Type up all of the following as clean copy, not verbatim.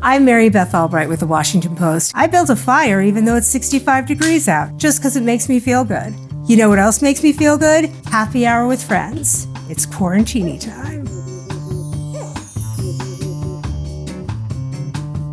I'm Mary Beth Albright with the Washington Post. I built a fire even though it's 65 degrees out, just because it makes me feel good. You know what else makes me feel good? Happy hour with friends. It's Quarantini time.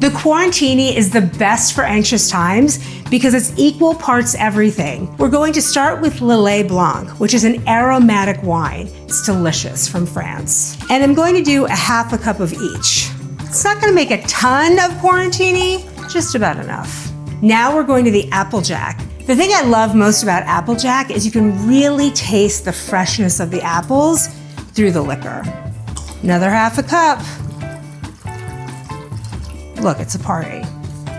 The Quarantini is the best for anxious times because it's equal parts everything. We're going to start with Lillet Blanc, which is an aromatic wine. It's delicious, from France. And I'm going to do a half a cup of each. It's not going to make a ton of Quarantini, just about enough. Now we're going to the Applejack. The thing I love most about Applejack is you can really taste the freshness of the apples through the liquor. Another half a cup. Look, it's a party.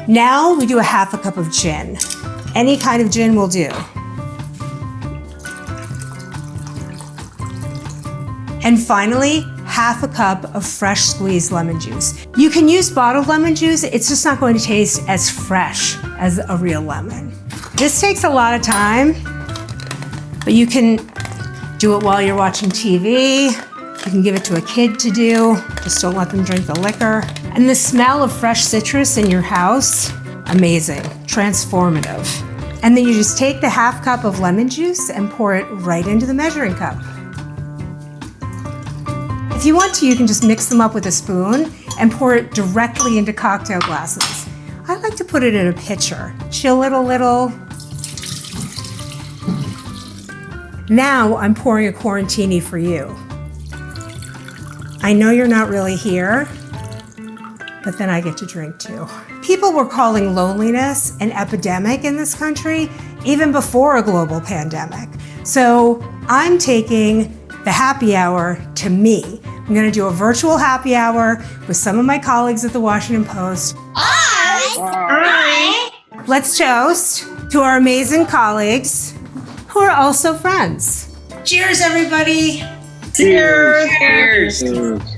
Now we do a half a cup of gin. Any kind of gin will do. And finally, half a cup of fresh squeezed lemon juice. You can use bottled lemon juice, it's just not going to taste as fresh as a real lemon. This takes a lot of time, but you can do it while you're watching TV. You can give it to a kid to do, just don't let them drink the liquor. And the smell of fresh citrus in your house, amazing, transformative. And then you just take the half cup of lemon juice and pour it right into the measuring cup. If you want to, you can just mix them up with a spoon and pour it directly into cocktail glasses. I like to put it in a pitcher, chill it a little. Now I'm pouring a Quarantini for you. I know you're not really here, but then I get to drink too. People were calling loneliness an epidemic in this country even before a global pandemic. So I'm taking the happy hour to me. I'm gonna do a virtual happy hour with some of my colleagues at the Washington Post. Let's toast to our amazing colleagues who are also friends. Cheers, everybody. Cheers. Cheers.